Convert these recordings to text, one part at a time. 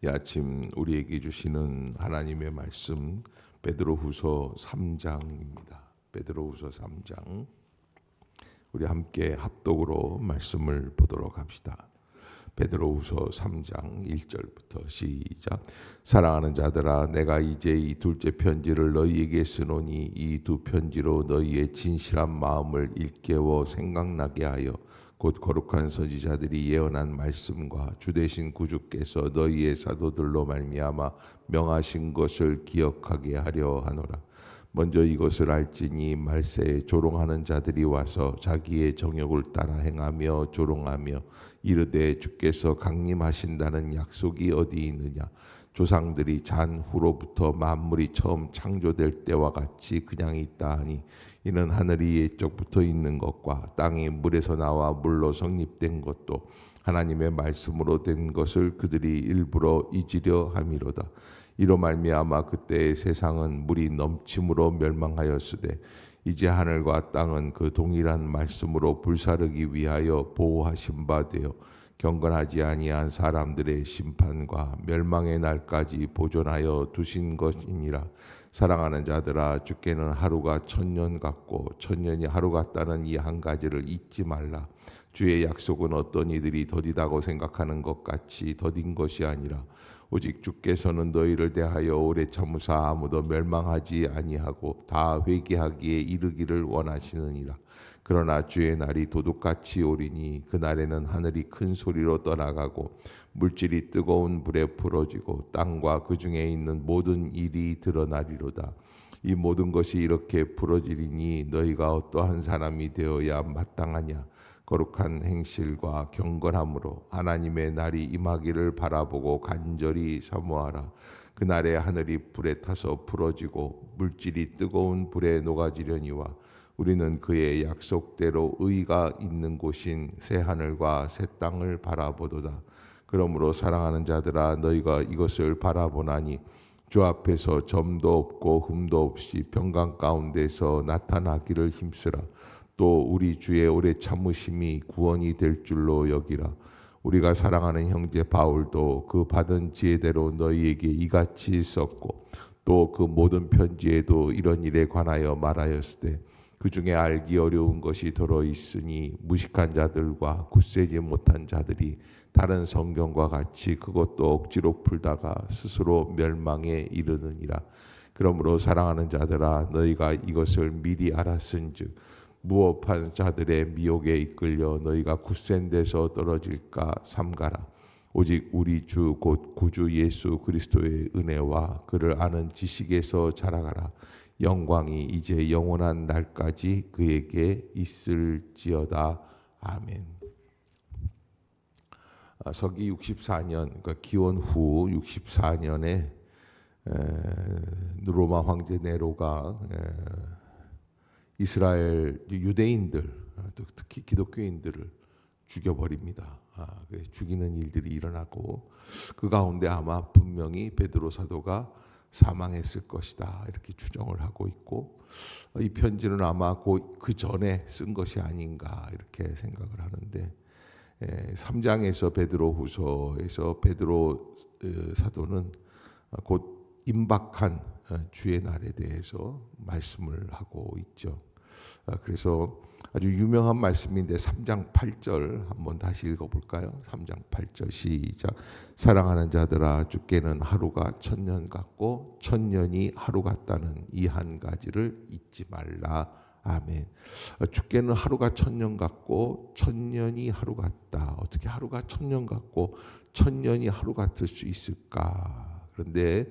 이 아침 우리에게 주시는 하나님의 말씀 베드로후서 3장입니다. 베드로후서 3장 우리 함께 합독으로 말씀을 보도록 합시다. 베드로후서 3장 1절부터 시작. 사랑하는 자들아, 내가 이제 이 둘째 편지를 너희에게 쓰노니 이 두 편지로 너희의 진실한 마음을 일깨워 생각나게 하여 곧 거룩한 선지자들이 예언한 말씀과 주되신 구주께서 너희의 사도들로 말미암아 명하신 것을 기억하게 하려 하노라. 먼저 이것을 알지니 말세에 조롱하는 자들이 와서 자기의 정욕을 따라 행하며 조롱하며 이르되 주께서 강림하신다는 약속이 어디 있느냐. 조상들이 잔 후로부터 만물이 처음 창조될 때와 같이 그냥 있다 하니 이는 하늘이 옛적부터 있는 것과 땅이 물에서 나와 물로 성립된 것도 하나님의 말씀으로 된 것을 그들이 일부러 잊으려 함이로다. 이로 말미암아 그때의 세상은 물이 넘침으로 멸망하였으되 이제 하늘과 땅은 그 동일한 말씀으로 불사르기 위하여 보호하신 바 되어 경건하지 아니한 사람들의 심판과 멸망의 날까지 보존하여 두신 것이니라. 사랑하는 자들아, 주께는 하루가 천년 같고 천년이 하루 같다는 이 한 가지를 잊지 말라. 주의 약속은 어떤 이들이 더디다고 생각하는 것 같이 더딘 것이 아니라 오직 주께서는 너희를 대하여 오래 참으사 아무도 멸망하지 아니하고 다 회개하기에 이르기를 원하시느니라. 그러나 주의 날이 도둑같이 오리니 그날에는 하늘이 큰 소리로 떠나가고 물질이 뜨거운 불에 풀어지고 땅과 그 중에 있는 모든 일이 드러나리로다. 이 모든 것이 이렇게 풀어지리니 너희가 어떠한 사람이 되어야 마땅하냐. 거룩한 행실과 경건함으로 하나님의 날이 임하기를 바라보고 간절히 사모하라. 그날에 하늘이 불에 타서 풀어지고 물질이 뜨거운 불에 녹아지려니와 우리는 그의 약속대로 의가 있는 곳인 새 하늘과 새 땅을 바라보도다. 그러므로 사랑하는 자들아, 너희가 이것을 바라보나니 주 앞에서 점도 없고 흠도 없이 평강 가운데서 나타나기를 힘쓰라. 또 우리 주의 오래 참으심이 구원이 될 줄로 여기라. 우리가 사랑하는 형제 바울도 그 받은 지혜대로 너희에게 이같이 썼고 또 그 모든 편지에도 이런 일에 관하여 말하였으되 그 중에 알기 어려운 것이 들어 있으니 무식한 자들과 굳세지 못한 자들이 다른 성경과 같이 그것도 억지로 풀다가 스스로 멸망에 이르느니라. 그러므로 사랑하는 자들아, 너희가 이것을 미리 알았은즉 무업한 자들의 미혹에 이끌려 너희가 굳센 데서 떨어질까 삼가라. 오직 우리 주 곧 구주 예수 그리스도의 은혜와 그를 아는 지식에서 자라가라. 영광이 이제 영원한 날까지 그에게 있을지어다. 아멘. 서기 64년, 그러니까 기원 후 64년에 로마 황제 네로가 이스라엘 유대인들, 특히 기독교인들을 죽여버립니다. 죽이는 일들이 일어나고 그 가운데 아마 분명히 베드로 사도가 사망했을 것이다 이렇게 추정을 하고 있고, 이 편지는 아마 그 전에 쓴 것이 아닌가 이렇게 생각을 하는데 3장에서 베드로후서에서 베드로 사도는 곧 임박한 주의 날에 대해서 말씀을 하고 있죠. 그래서 아주 유명한 말씀인데 3장 8절 한번 다시 읽어볼까요? 3장 8절 시작. 사랑하는 자들아, 주께는 하루가 천년 같고 천년이 하루 같다는 이 한 가지를 잊지 말라. 아멘. 주께는 하루가 천년 같고 천년이 하루 같다. 어떻게 하루가 천년 같고 천년이 하루 같을 수 있을까? 그런데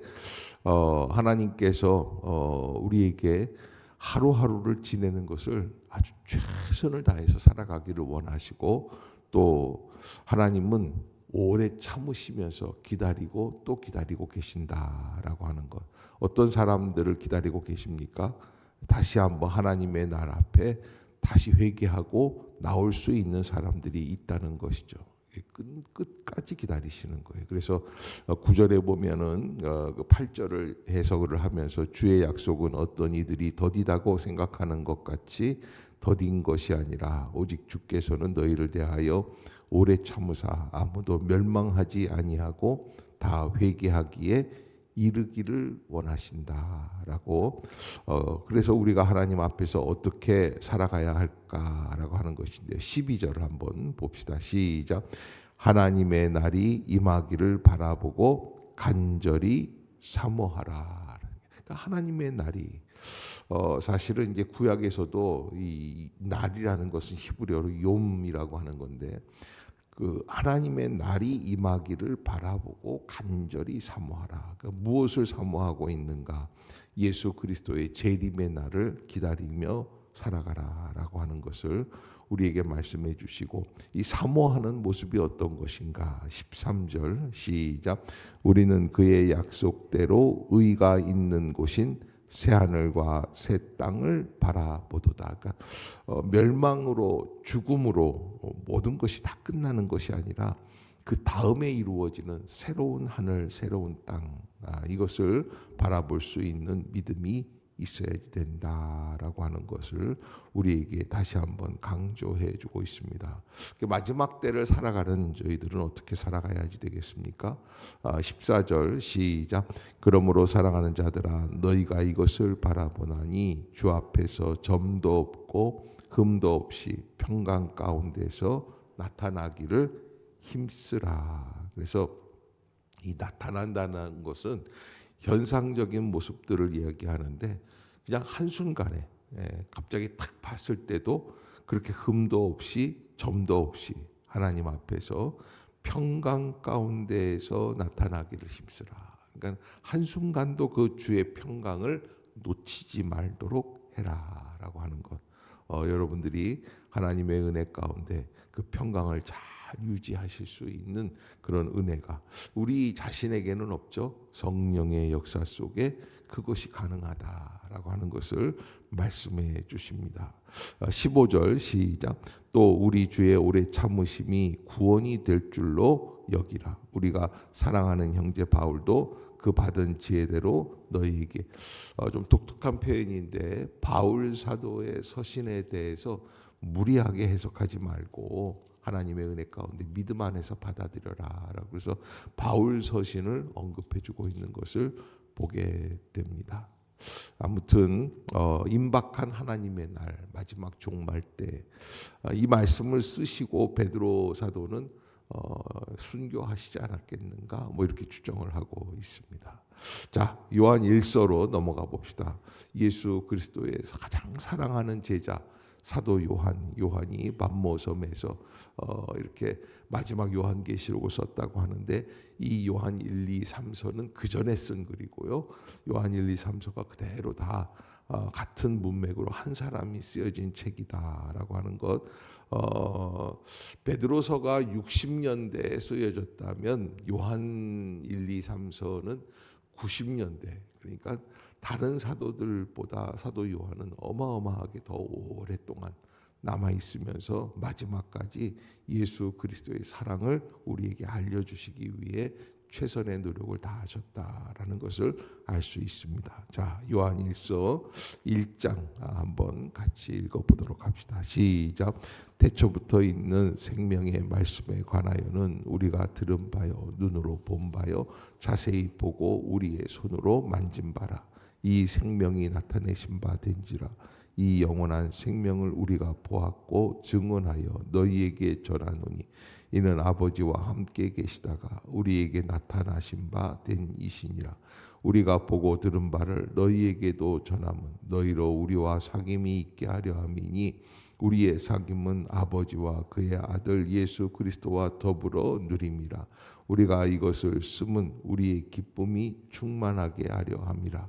하나님께서 우리에게 하루하루를 지내는 것을 아주 최선을 다해서 살아가기를 원하시고, 또 하나님은 오래 참으시면서 기다리고 또 기다리고 계신다라고 하는 것. 어떤 사람들을 기다리고 계십니까? 다시 한번 하나님의 날 앞에 다시 회개하고 나올 수 있는 사람들이 있다는 것이죠. 끝까지 기다리시는 거예요. 그래서 9절에 보면은 8절을 해석을 하면서 주의 약속은 어떤 이들이 더디다고 생각하는 것 같이 더딘 것이 아니라 오직 주께서는 너희를 대하여 오래 참으사 아무도 멸망하지 아니하고 다 회개하기에 이르기를 원하신다라고. 그래서 우리가 하나님 앞에서 어떻게 살아가야 할까라고 하는 것인데 12절을 한번 봅시다. 시작. 하나님의 날이 임하기를 바라보고 간절히 사모하라. 그러니까 하나님의 날이 사실은 이제 구약에서도 이 날이라는 것은 히브리어로 욤이라고 하는 건데 그 하나님의 날이 임하기를 바라보고 간절히 사모하라. 그러니까 무엇을 사모하고 있는가? 예수 그리스도의 재림의 날을 기다리며 살아가라라고 하는 것을 우리에게 말씀해 주시고, 이 사모하는 모습이 어떤 것인가? 13절 시작. 우리는 그의 약속대로 의가 있는 곳인 새 하늘과 새 땅을 바라보도다. 그러니까 멸망으로 죽음으로 모든 것이 다 끝나는 것이 아니라 그 다음에 이루어지는 새로운 하늘, 새로운 땅, 이것을 바라볼 수 있는 믿음이 있어야 된다라고 하는 것을 우리에게 다시 한번 강조해 주고 있습니다. 마지막 때를 살아가는 저희들은 어떻게 살아가야지 되겠습니까? 14절 시작. 그러므로 사랑하는 자들아 너희가 이것을 바라보나니 주 앞에서 점도 없고 흠도 없이 평강 가운데서 나타나기를 힘쓰라. 그래서 이 나타난다는 것은 현상적인 모습들을 이야기하는데 그냥 한순간에 갑자기 딱 봤을 때도 그렇게 흠도 없이 점도 없이 하나님 앞에서 평강 가운데에서 나타나기를 힘쓰라. 그러니까 한순간도 그 주의 평강을 놓치지 말도록 해라라고 하는 것. 여러분들이 하나님의 은혜 가운데 그 평강을 잘 유지하실 수 있는 그런 은혜가 우리 자신에게는 없죠. 성령의 역사 속에 그것이 가능하다라고 하는 것을 말씀해 주십니다. 15절 시작. 또 우리 주의 오래 참으심이 구원이 될 줄로 여기라. 우리가 사랑하는 형제 바울도 그 받은 지혜대로 너희에게, 좀 독특한 표현인데 바울 사도의 서신에 대해서 무리하게 해석하지 말고 하나님의 은혜 가운데 믿음 안에서 받아들여라. 그래서 바울 서신을 언급해주고 있는 것을 보게 됩니다. 아무튼 임박한 하나님의 날, 마지막 종말 때 이 말씀을 쓰시고 베드로 사도는 순교하시지 않았겠는가? 이렇게 추정을 하고 있습니다. 자, 요한 1서로 넘어가 봅시다. 예수 그리스도의 가장 사랑하는 제자 사도 요한이 patmos섬에서 이렇게 마지막 요한계시록을 썼다고 하는데 이 요한 1, 2, 3서는 그 전에 쓴 글이고요. 요한 1, 2, 3서가 그대로 다 같은 문맥으로 한 사람이 쓰여진 책이다라고 하는 것. 베드로서가 60년대에 쓰여졌다면 요한 1, 2, 3서는 90년대, 그러니까 다른 사도들보다 사도 요한은 어마어마하게 더 오랫동안 남아 있으면서 마지막까지 예수 그리스도의 사랑을 우리에게 알려주시기 위해 최선의 노력을 다하셨다라는 것을 알 수 있습니다. 자, 요한일서 1장 한번 같이 읽어보도록 합시다. 시작. 태초부터 있는 생명의 말씀에 관하여는 우리가 들은 바요 눈으로 본 바요 자세히 보고 우리의 손으로 만진 바라. 이 생명이 나타내신 바 된지라. 이 영원한 생명을 우리가 보았고 증언하여 너희에게 전하노니 이는 아버지와 함께 계시다가 우리에게 나타나신 바 된 이시니라. 우리가 보고 들은 바를 너희에게도 전함은 너희로 우리와 사귐이 있게 하려 함이니 우리의 사귐은 아버지와 그의 아들 예수 그리스도와 더불어 누림이라. 우리가 이것을 쓰면 우리의 기쁨이 충만하게 하려 함이라.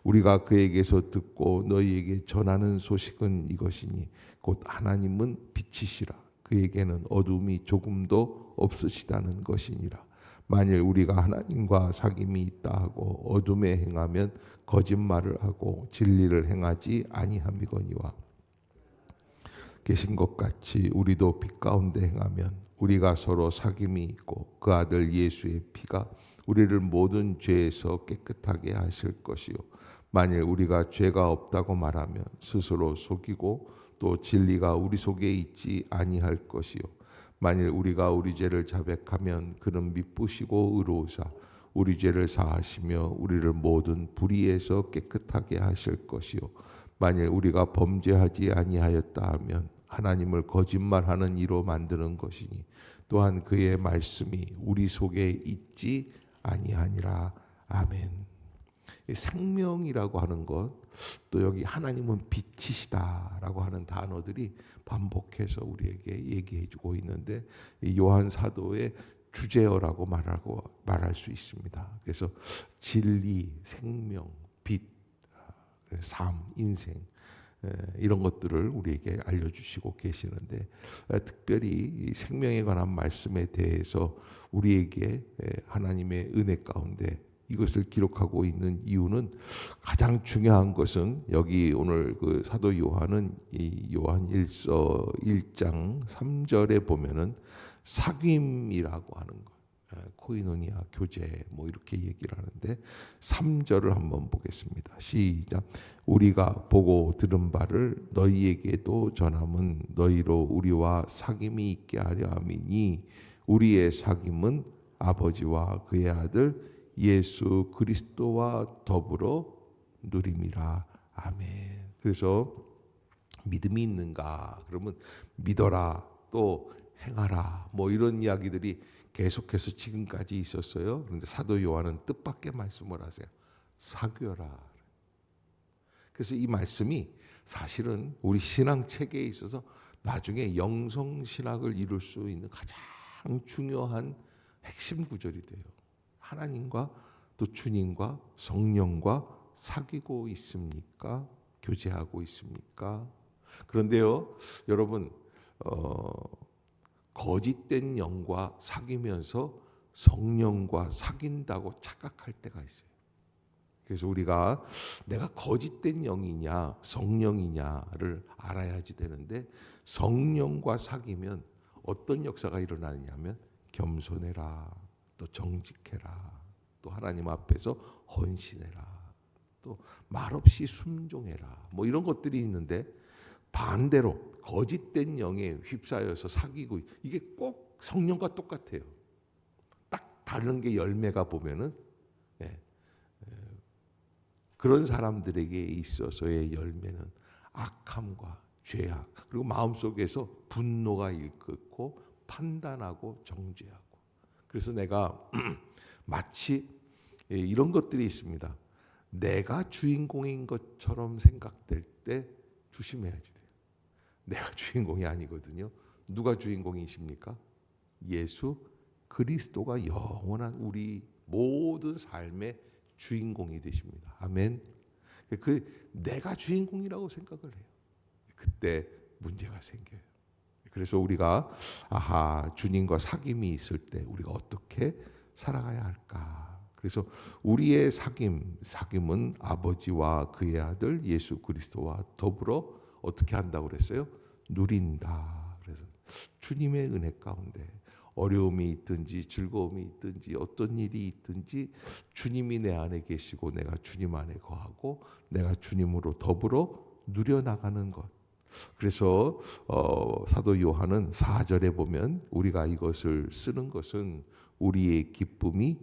우리가 그에게서 듣고 너희에게 전하는 소식은 이것이니 곧 하나님은 빛이시라. 그에게는 어둠이 조금도 없으시다는 것이니라. 만일 우리가 하나님과 사귐이 있다 하고 어둠에 행하면 거짓말을 하고 진리를 행하지 아니함이거니와 계신 것 같이 우리도 빛 가운데 행하면 우리가 서로 사귐이 있고 그 아들 예수의 피가 우리를 모든 죄에서 깨끗하게 하실 것이요 만일 우리가 죄가 없다고 말하면 스스로 속이고 또 진리가 우리 속에 있지 아니할 것이요 만일 우리가 우리 죄를 자백하면 그는 미쁘시고 의로우사 우리 죄를 사하시며 우리를 모든 불의에서 깨끗하게 하실 것이요 만일 우리가 범죄하지 아니하였다 하면 하나님을 거짓말하는 이로 만드는 것이니 또한 그의 말씀이 우리 속에 있지 아니하니라. 아멘. 생명이라고 하는 것, 또 여기 하나님은 빛이시다라고 하는 단어들이 반복해서 우리에게 얘기해주고 있는데 요한 사도의 주제어라고 말할 수 있습니다. 그래서 진리, 생명, 빛, 삶, 인생 이런 것들을 우리에게 알려주시고 계시는데 특별히 생명에 관한 말씀에 대해서 우리에게 하나님의 은혜 가운데 이것을 기록하고 있는 이유는 가장 중요한 것은 여기 오늘 그 사도 요한은 이 요한 1장 3절에 보면은 사귐이라고 하는 것, 코이노니아 교제 뭐 이렇게 얘기를 하는데 3절을 한번 보겠습니다. 시작. 우리가 보고 들은 바를 너희에게도 전함은 너희로 우리와 사귐이 있게 하려 함이니 우리의 사귐은 아버지와 그의 아들 예수 그리스도와 더불어 누림이라. 아멘. 그래서 믿음이 있는가? 그러면 믿어라, 또 행하라. 뭐 이런 이야기들이 계속해서 지금까지 있었어요. 그런데 사도 요한은 뜻밖의 말씀을 하세요. 사귀어라. 그래서 이 말씀이 사실은 우리 신앙 체계에 있어서 나중에 영성 신학을 이룰 수 있는 가장 중요한 핵심 구절이 돼요. 하나님과 또 주님과 성령과 사귀고 있습니까? 교제하고 있습니까? 그런데요, 여러분, 거짓된 영과 사귀면서 성령과 사귄다고 착각할 때가 있어요. 그래서 우리가 내가 거짓된 영이냐 성령이냐를 알아야지 되는데 성령과 사귀면 어떤 역사가 일어나느냐면 겸손해라, 또 정직해라, 또 하나님 앞에서 헌신해라, 또 말없이 순종해라, 뭐 이런 것들이 있는데 반대로 거짓된 영에 휩싸여서 사귀고 이게 꼭 성령과 똑같아요. 딱 다른 게 열매가 보면은 그런 사람들에게 있어서의 열매는 악함과 죄악, 그리고 마음속에서 분노가 일끓고 판단하고 정죄하고. 그래서 내가 마치 이런 것들이 있습니다. 내가 주인공인 것처럼 생각될 때 조심해야지 돼요. 내가 주인공이 아니거든요. 누가 주인공이십니까? 예수 그리스도가 영원한 우리 모든 삶의 주인공이 되십니다. 아멘. 내가 주인공이라고 생각을 해요. 그때 문제가 생겨요. 그래서 우리가 주님과 사귐이 있을 때 우리가 어떻게 살아가야 할까? 그래서 우리의 사귐은 아버지와 그의 아들 예수 그리스도와 더불어 어떻게 한다고 그랬어요? 누린다. 그래서 주님의 은혜 가운데 어려움이 있든지 즐거움이 있든지 어떤 일이 있든지 주님이 내 안에 계시고 내가 주님 안에 거하고 내가 주님으로 더불어 누려나가는 것. 그래서 사도 요한은 4절에 보면 우리가 이것을 쓰는 것은 우리의 기쁨이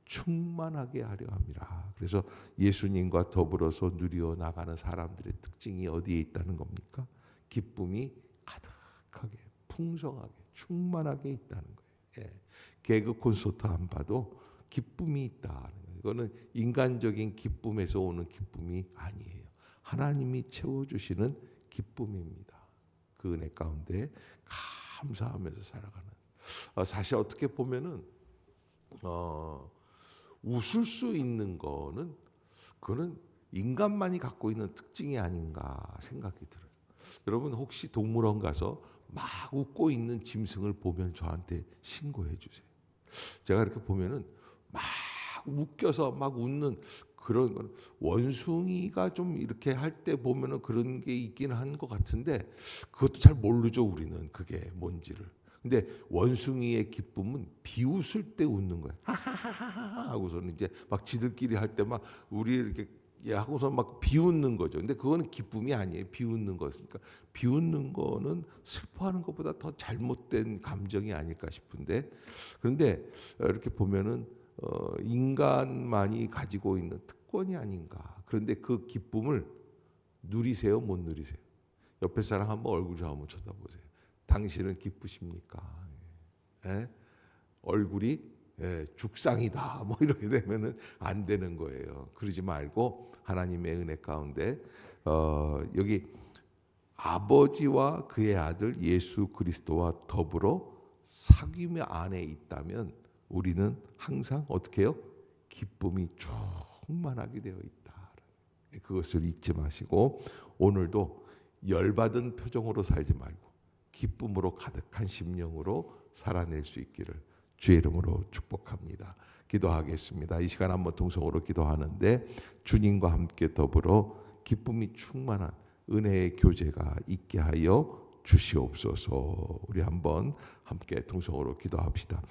충만하게 하려 함이라. 그래서 예수님과 더불어서 누려 나가는 사람들의 특징이 어디에 있다는 겁니까? 기쁨이 가득하게 풍성하게 충만하게 있다는 거예요. 개그 콘서트 안 봐도 기쁨이 있다. 이거는 인간적인 기쁨에서 오는 기쁨이 아니에요. 하나님이 채워주시는 기쁨입니다. 그 은혜 가운데 감사하면서 살아가는. 사실 어떻게 보면은 웃을 수 있는 거는 그거는 인간만이 갖고 있는 특징이 아닌가 생각이 들어요. 여러분 혹시 동물원 가서 막 웃고 있는 짐승을 보면 저한테 신고해 주세요. 제가 이렇게 보면은 막 웃겨서 막 웃는 그런 건 원숭이가 좀 이렇게 할 때 보면은 그런 게 있긴 한 것 같은데 그것도 잘 모르죠 우리는 그게 뭔지를. 근데 원숭이의 기쁨은 비웃을 때 웃는 거예요. 하하하하 하고서는 이제 막 지들끼리 할 때 막 우리 이렇게 하고서 막 비웃는 거죠. 근데 그거는 기쁨이 아니에요. 비웃는 것이니까 비웃는 거는 슬퍼하는 것보다 더 잘못된 감정이 아닐까 싶은데 그런데 이렇게 보면은 인간만이 가지고 있는 특권이 아닌가. 그런데 그 기쁨을 누리세요, 못 누리세요? 옆에 사람 한번 얼굴 좀 한번 쳐다보세요. 당신은 기쁘십니까? 예? 얼굴이 죽상이다. 뭐 이렇게 되면은 안 되는 거예요. 그러지 말고 하나님의 은혜 가운데 여기 아버지와 그의 아들 예수 그리스도와 더불어 사귐의 안에 있다면 우리는 항상 어떻게 해요? 기쁨이 충만하게 되어 있다. 그것을 잊지 마시고 오늘도 열받은 표정으로 살지 말고 기쁨으로 가득한 심령으로 살아낼 수 있기를 주의 이름으로 축복합니다. 기도하겠습니다. 이 시간 한번 동성으로 기도하는데 주님과 함께 더불어 기쁨이 충만한 은혜의 교제가 있게 하여 주시옵소서. 우리 한번 함께 동성으로 기도합시다.